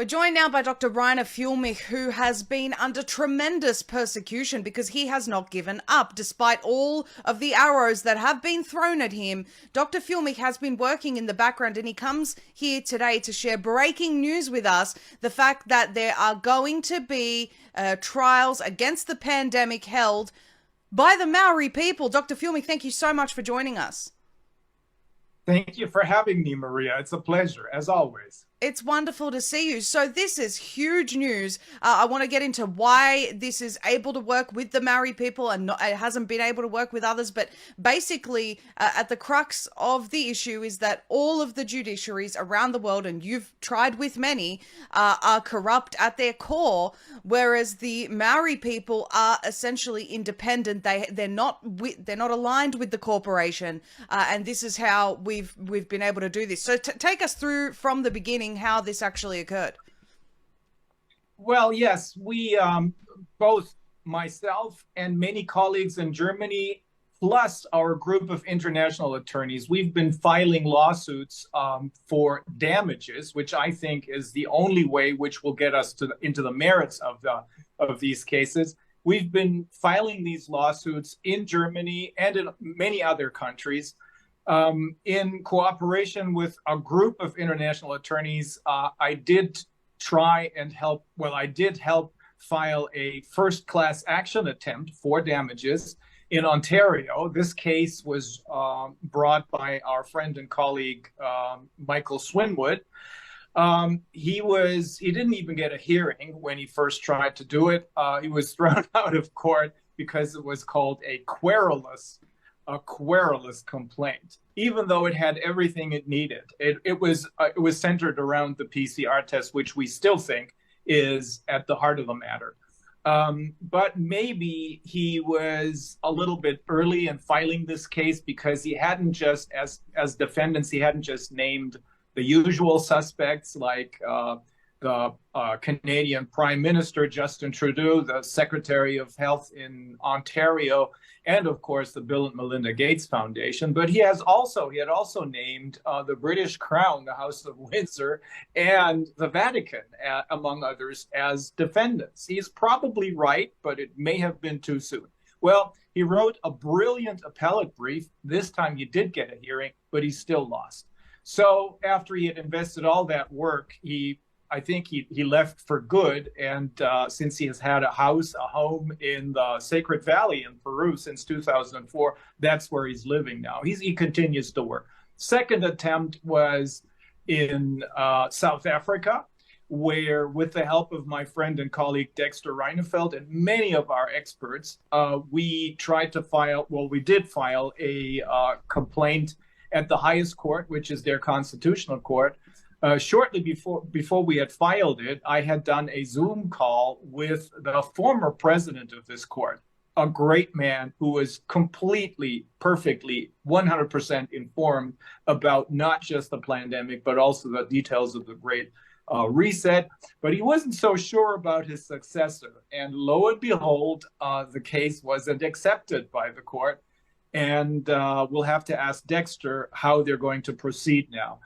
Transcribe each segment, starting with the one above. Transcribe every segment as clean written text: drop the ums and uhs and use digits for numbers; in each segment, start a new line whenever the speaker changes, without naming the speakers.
We're joined now by Dr. Reiner Fuellmich, who has been under tremendous persecution because he has not given up. Despite all of the arrows that have been thrown at him, Dr. Fuellmich has been working in the background, and he comes here today to share breaking news with us, the fact that there are going to be trials against the pandemic held by the Maori people. Dr. Fuellmich, thank you so much for joining us.
Thank you for having me, Maria. It's a pleasure, as always.
It's wonderful to see you. So this is huge news. I want to get into why this is able to work with the Maori people and it hasn't been able to work with others. But basically, at the crux of the issue is that all of the judiciaries around the world, and you've tried with many, are corrupt at their core, whereas the Maori people are essentially independent. They're not aligned with the corporation, and this is how we've been able to do this. So take us through from the beginning how this actually occurred.
Well, yes, we both myself and many colleagues in Germany, plus our group of international attorneys, we've been filing lawsuits for damages, which I think is the only way which will get us into the merits of these cases. We've been filing these lawsuits in Germany and in many other countries. In cooperation with a group of international attorneys, I did help file a first class action attempt for damages in Ontario. This case was brought by our friend and colleague, Michael Swinwood. He didn't even get a hearing when he first tried to do it. He was thrown out of court because it was called a querulous complaint, even though it had everything it needed. It was centered around the PCR test, which we still think is at the heart of the matter. But maybe he was a little bit early in filing this case because he hadn't just, as defendants, he hadn't just named the usual suspects like the Canadian Prime Minister, Justin Trudeau, the Secretary of Health in Ontario, and of course the Bill and Melinda Gates Foundation. But he had also named the British Crown, the House of Windsor, and the Vatican, among others, as defendants. He's probably right, but it may have been too soon. Well, he wrote a brilliant appellate brief. This time he did get a hearing, but he still lost. So after he had invested all that work, I think he left for good. And since he has had a home in the Sacred Valley in Peru since 2004, that's where he's living now. He continues to work. Second attempt was in South Africa, where with the help of my friend and colleague Dexter Reinefeld and many of our experts, we did file a complaint at the highest court, which is their constitutional court. Shortly before we had filed it, I had done a Zoom call with the former president of this court, a great man who was completely, perfectly, 100% informed about not just the pandemic, but also the details of the Great Reset. But he wasn't so sure about his successor. And lo and behold, the case wasn't accepted by the court. And we'll have to ask Dexter how they're going to proceed now.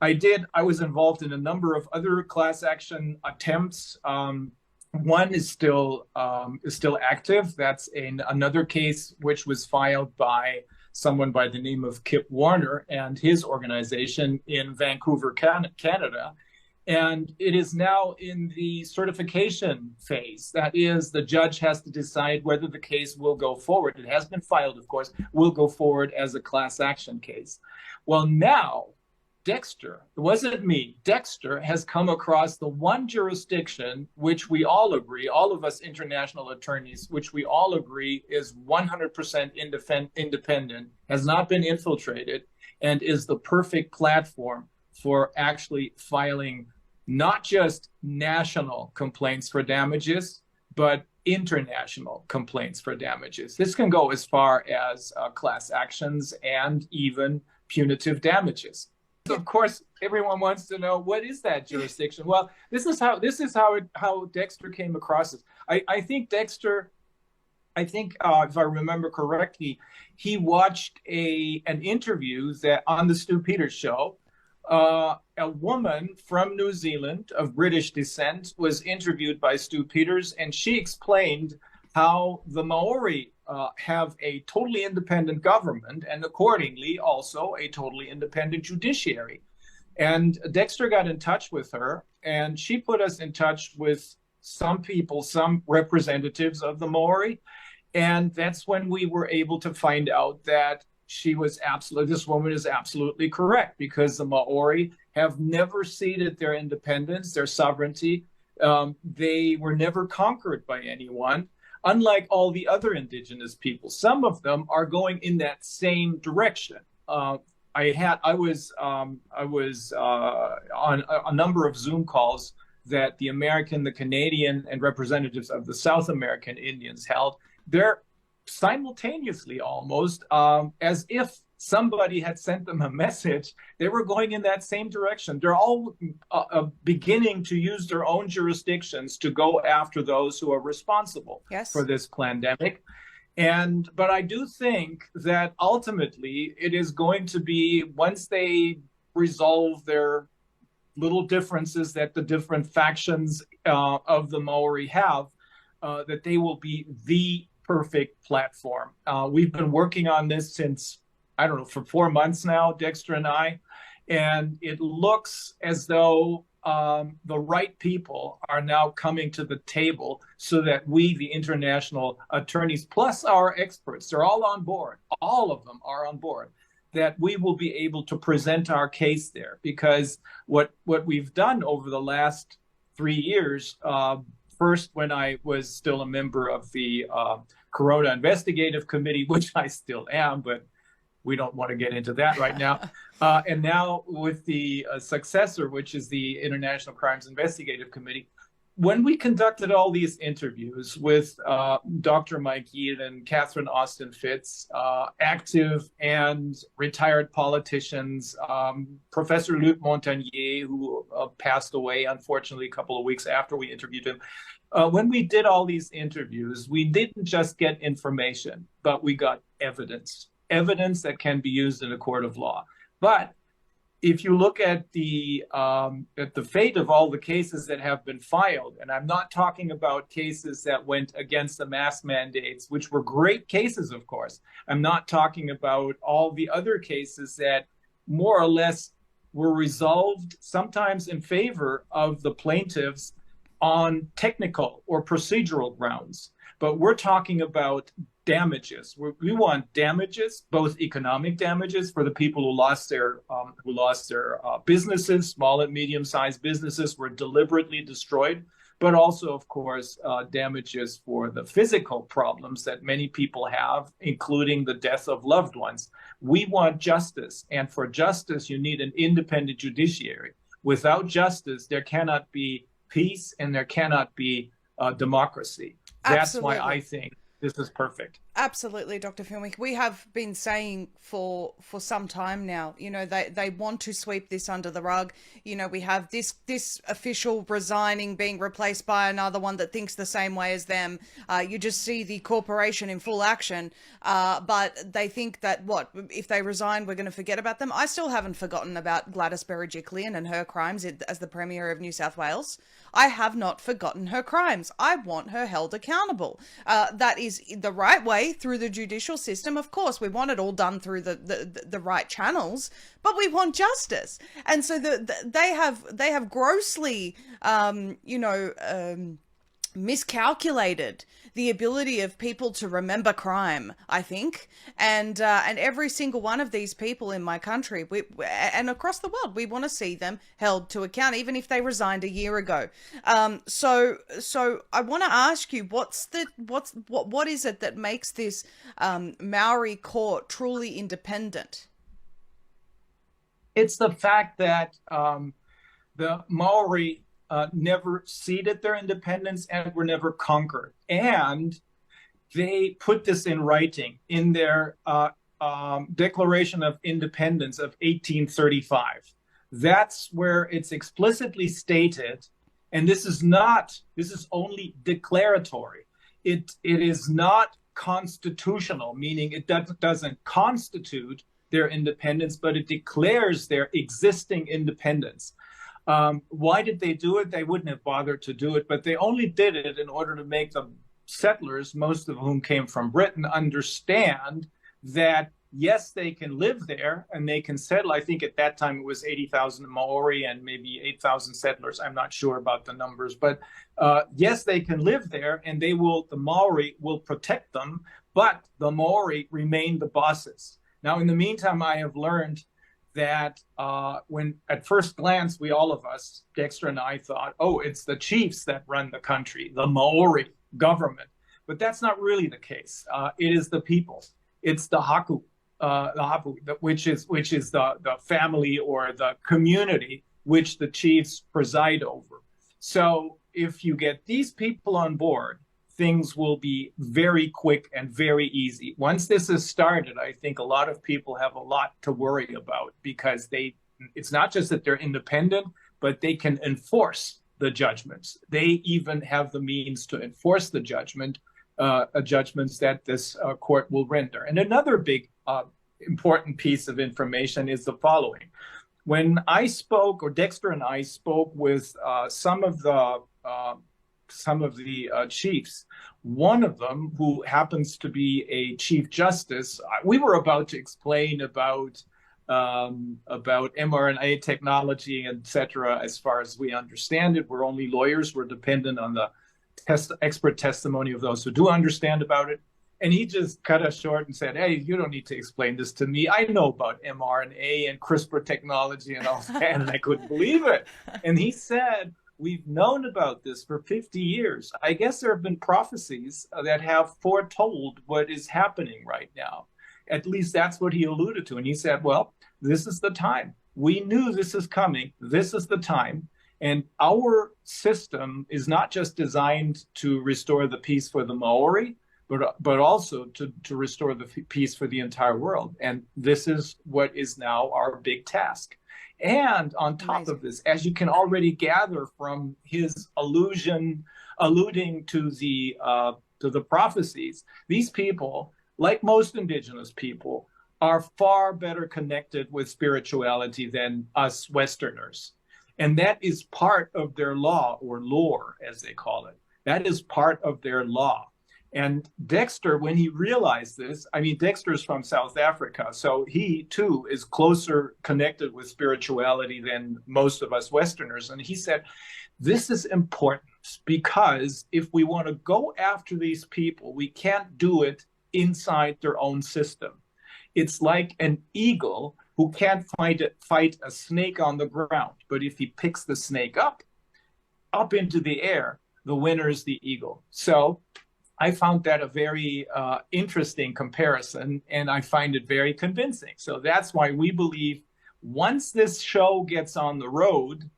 I was involved in a number of other class action attempts. One is still active. That's another case which was filed by someone by the name of Kip Warner and his organization in Vancouver, Canada. And it is now in the certification phase. That is, the judge has to decide whether the case will go forward. It has been filed, of course, will go forward as a class action case. Well, now, Dexter, it wasn't me, Dexter has come across the one jurisdiction which we all agree, all of us international attorneys, which we all agree is 100% independent, has not been infiltrated, and is the perfect platform for actually filing not just national complaints for damages, but international complaints for damages. This can go as far as class actions and even punitive damages. So of course, everyone wants to know, what is that jurisdiction? Well, this is how Dexter came across it. I think Dexter, if I remember correctly, he watched an interview that on the Stu Peters show A woman from New Zealand of British descent was interviewed by Stu Peters, and she explained how the Maori have a totally independent government and accordingly also a totally independent judiciary. And Dexter got in touch with her, and she put us in touch with some people, some representatives of the Maori. And that's when we were able to find out that this woman is absolutely correct, because the Maori have never ceded their independence, their sovereignty. They were never conquered by anyone, unlike all the other indigenous people. Some of them are going in that same direction. I was on a number of Zoom calls that the American, the Canadian, and representatives of the South American Indians held. They're simultaneously, almost as if somebody had sent them a message. They were going in that same direction. They're all beginning to use their own jurisdictions to go after those who are responsible for this pandemic. But I do think that ultimately it is going to be, once they resolve their little differences that the different factions of the Maori have, that they will be the perfect platform. We've been working on this since, I don't know, for 4 months now, Dexter and I, and it looks as though the right people are now coming to the table so that we, the international attorneys, plus our experts, they're all on board. All of them are on board, that we will be able to present our case there. Because what we've done over the last 3 years, first when I was still a member of the Corona Investigative Committee, which I still am, but we don't want to get into that right now. And now with the successor, which is the International Crimes Investigative Committee, when we conducted all these interviews with Dr. Mike Yeat and Catherine Austin Fitz, active and retired politicians, Professor Luc Montagnier, who passed away, unfortunately, a couple of weeks after we interviewed him. When we did all these interviews, we didn't just get information, but we got evidence that can be used in a court of law. But if you look at the fate of all the cases that have been filed, and I'm not talking about cases that went against the mask mandates, which were great cases, of course. I'm not talking about all the other cases that more or less were resolved, sometimes in favor of the plaintiffs on technical or procedural grounds. But we're talking about damages. We want damages, both economic damages for the people who lost their businesses. Small and medium-sized businesses were deliberately destroyed, but also, of course, damages for the physical problems that many people have, including the death of loved ones. We want justice, and for justice, you need an independent judiciary. Without justice, there cannot be peace and there cannot be democracy. That's why I think this is perfect.
Absolutely, Dr. Fuellmich. We have been saying for some time now, they want to sweep this under the rug. We have this official resigning, being replaced by another one that thinks the same way as them. You just see the corporation in full action. But they think that if they resign, we're going to forget about them. I still haven't forgotten about Gladys Berejiklian and her crimes as the Premier of New South Wales. I have not forgotten her crimes. I want her held accountable. That is the right way, through the judicial system. Of course, we want it all done through the right channels, but we want justice. And so they have grossly, miscalculated the ability of people to remember crime, I think, and every single one of these people in my country, and across the world, we want to see them held to account, even if they resigned a year ago. So I want to ask you, what is it that makes this Maori court truly independent?
It's the fact that the Maori never ceded their independence and were never conquered. And they put this in writing in their Declaration of Independence of 1835. That's where it's explicitly stated, and this is only declaratory. It is not constitutional, meaning it doesn't constitute their independence, but it declares their existing independence. Why did they do it? They wouldn't have bothered to do it, but they only did it in order to make the settlers, most of whom came from Britain, understand that yes, they can live there and they can settle. I think at that time it was 80,000 Maori and maybe 8,000 settlers. I'm not sure about the numbers, but yes, they can live there, and the Maori will protect them, but the Maori remain the bosses. Now, in the meantime, I have learned that when at first glance, all of us, Dexter and I, thought, oh, it's the chiefs that run the country, the Maori government. But that's not really the case. It is the people. It's the hapu, which is the family or the community which the chiefs preside over. So if you get these people on board, things will be very quick and very easy. Once this is started, I think a lot of people have a lot to worry about, because it's not just that they're independent, but they can enforce the judgments. They even have the means to enforce the judgments that this court will render. And another big important piece of information is the following. When I spoke, or Dexter and I spoke with some of the chiefs, one of them, who happens to be a chief justice, we were about to explain about mRNA technology, etc. As far as we understand it, we're only lawyers. We're dependent on the expert testimony of those who do understand about it. And he just cut us short and said, hey, you don't need to explain this to me. I know about mRNA and CRISPR technology and all that. And I couldn't believe it. And he said, we've known about this for 50 years. I guess there have been prophecies that have foretold what is happening right now. At least that's what he alluded to. And he said, well, this is the time. We knew this is coming. This is the time. And our system is not just designed to restore the peace for the Maori, but also to restore the peace for the entire world. And this is what is now our big task. And on top of this, as you can already gather from his alluding to the prophecies, these people, like most indigenous people, are far better connected with spirituality than us Westerners. And that is part of their law, or lore, as they call it. That is part of their law. And Dexter, when he realized this, I mean, Dexter's from South Africa, so he too is closer connected with spirituality than most of us Westerners. And he said, this is important, because if we want to go after these people, we can't do it inside their own system. It's like an eagle who can't fight a snake on the ground. But if he picks the snake up into the air, the winner is the eagle. So I found that a very interesting comparison, and I find it very convincing. So that's why we believe once this show gets on the road,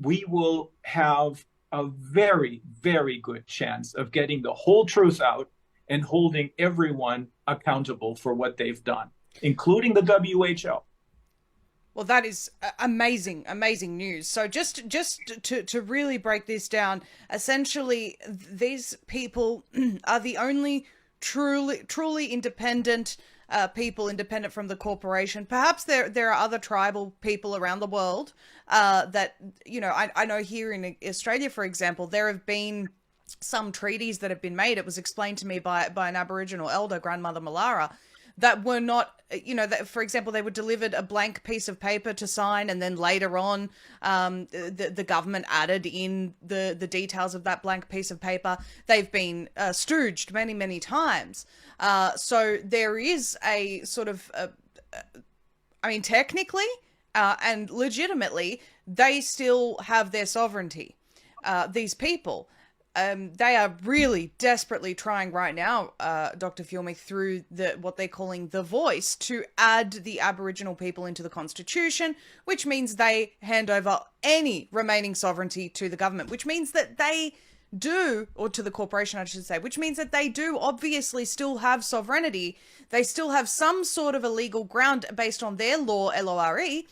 we will have a very, very good chance of getting the whole truth out and holding everyone accountable for what they've done, including the WHO.
Well, that is amazing news. So just to really break this down, essentially, these people are the only truly independent people, independent from the corporation. Perhaps there are other tribal people around the world that, you know, I know here in Australia, for example, there have been some treaties that have been made. It was explained to me by an Aboriginal elder, Grandmother Malara, that were not, you know, that, for example, they were delivered a blank piece of paper to sign, and then later on the government added in the details of that blank piece of paper. They've been stooged many times. So there is a sort of, I mean, technically and legitimately, they still have their sovereignty, these people. They are really desperately trying right now, Dr. Fuellmich, through what they're calling the voice, to add the Aboriginal people into the Constitution, which means they hand over any remaining sovereignty to the government, which means that they do, or to the corporation, I should say, which means that they do obviously still have sovereignty. They still have some sort of a legal ground based on their law, LORE,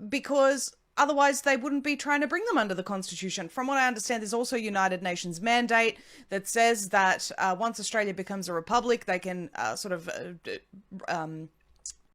because Otherwise, they wouldn't be trying to bring them under the Constitution. From what I understand, there's also a United Nations mandate that says that once Australia becomes a republic, they can